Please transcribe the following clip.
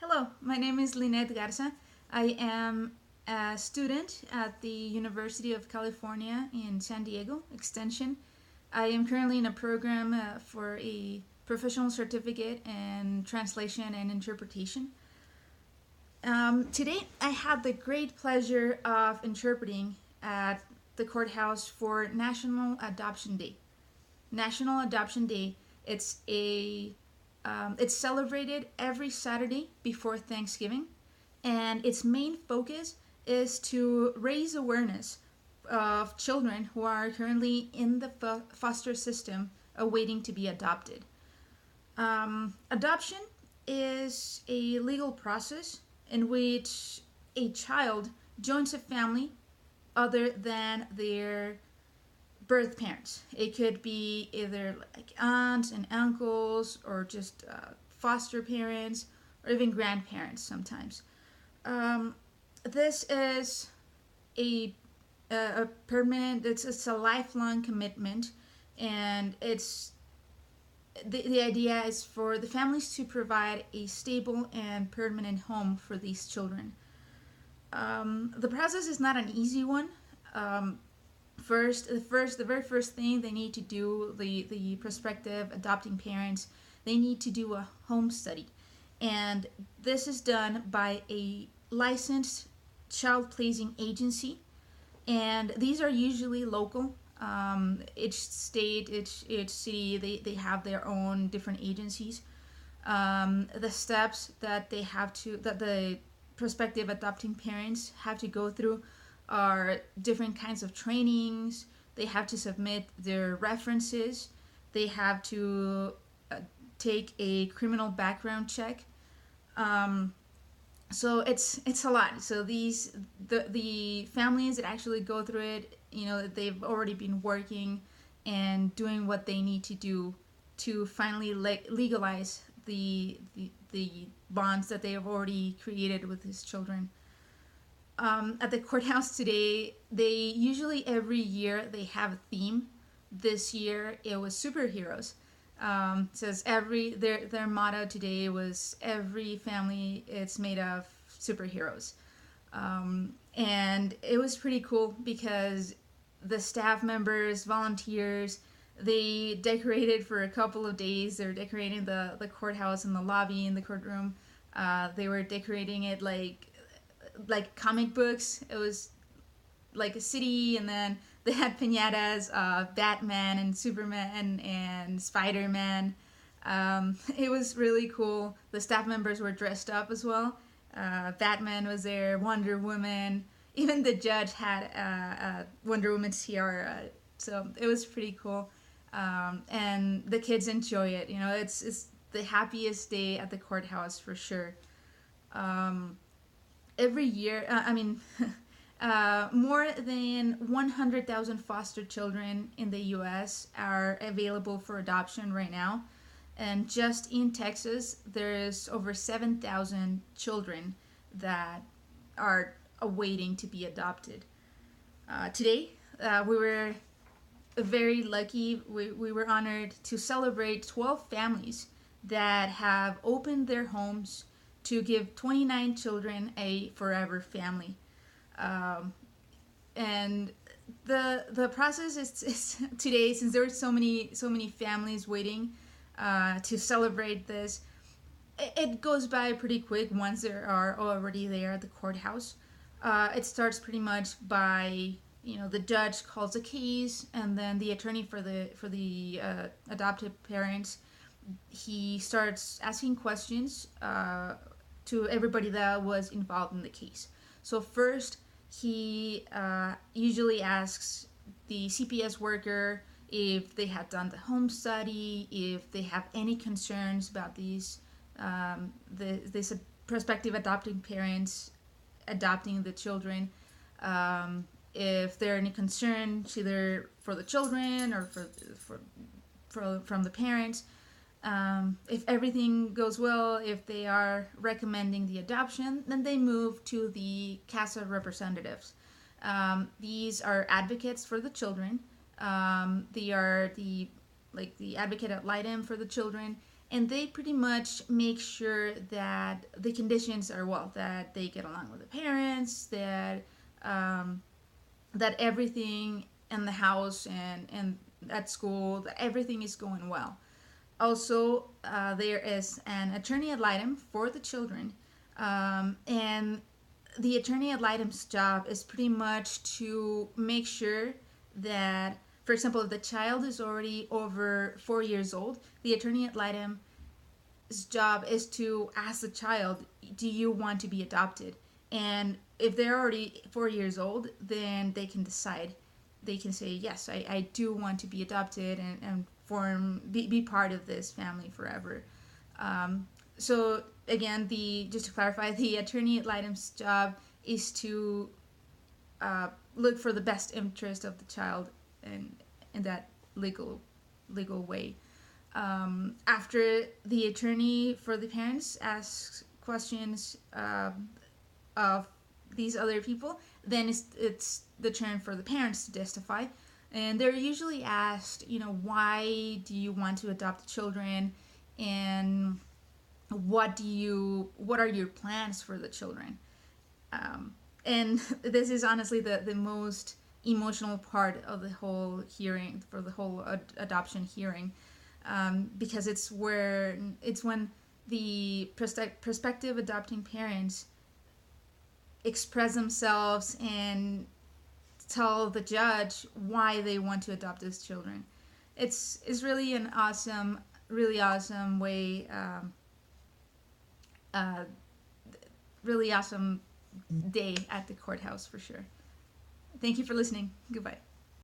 Hello, my name is Lynette Garza. I am a student at the University of California in San Diego Extension. I am currently in a program for a professional certificate in translation and interpretation. Today, I had the great pleasure of interpreting at the courthouse for National Adoption Day. National Adoption Day. It's celebrated every Saturday before Thanksgiving, and its main focus is to raise awareness of children who are currently in the foster system awaiting to be adopted. Adoption is a legal process in which a child joins a family other than their birth parents. It could be either like aunts and uncles or just foster parents or even grandparents sometimes. Um, this is a, a permanent, it's a lifelong commitment, and the idea is for the families to provide a stable and permanent home for these children. The process is not an easy one. Um, the very first thing they need to do, the prospective adopting parents, they need to do a home study, and this is done by a licensed child placing agency, and these are usually local. Each state, each city, they have their own different agencies. The steps that the prospective adopting parents have to go through are different kinds of trainings. They have to submit their references. They have to take a criminal background check. Um, so it's a lot. So the families that actually go through it, they've already been working and doing what they need to do to finally legalize the bonds that they have already created with his children. At the courthouse today, they usually every year they have a theme. This year it was superheroes. Says their motto today was every family it's made of superheroes, and it was pretty cool because the staff members, volunteers, they decorated for a couple of days. They're decorating the courthouse and the lobby in the courtroom. They were decorating it like comic books. It was like a city, and then they had pinatas, Batman and Superman and Spider Man. It was really cool. The staff members were dressed up as well. Batman was there, Wonder Woman. Even the judge had a Wonder Woman tiara. So it was pretty cool. And the kids enjoy it. It's the happiest day at the courthouse for sure. Um, every year, more than 100,000 foster children in the US are available for adoption right now. And just in Texas, there's over 7,000 children that are awaiting to be adopted. Today, we were very lucky. We were honored to celebrate 12 families that have opened their homes to give 29 children a forever family. Um, and the process is today, since there are so many families waiting to celebrate this, it goes by pretty quick once they are already there at the courthouse. It starts pretty much by the judge calls the case, and then the attorney for the adopted parents, he starts asking questions to everybody that was involved in the case. So first, he usually asks the CPS worker if they had done the home study, if they have any concerns about this prospective adopting parents adopting the children. If there are any concerns either for the children or from the parents. If everything goes well, if they are recommending the adoption, then they move to the CASA representatives. These are advocates for the children. They are the advocate ad litem for the children, and they pretty much make sure that the conditions are well, that they get along with the parents, um, that everything in the house and at school, that everything is going well. Also, there is an attorney ad litem for the children, and the attorney ad litem's job is pretty much to make sure that, for example, if the child is already over 4 years old, the attorney ad litem's job is to ask the child, do you want to be adopted? And if they're already 4 years old, then they can decide. They can say, yes, I do want to be adopted and be part of this family forever. So again, just to clarify, the attorney ad litem's job is to look for the best interest of the child in that legal way. After the attorney for the parents asks questions of these other people, then it's the turn for the parents to testify. And they're usually asked, why do you want to adopt children, and what are your plans for the children? And this is honestly the most emotional part of the whole hearing, for the whole adoption hearing, because it's when the prospective adopting parents express themselves and tell the judge why they want to adopt those children. It's really an awesome, really awesome way, uh, really awesome day at the courthouse for sure. Thank you for listening. Goodbye.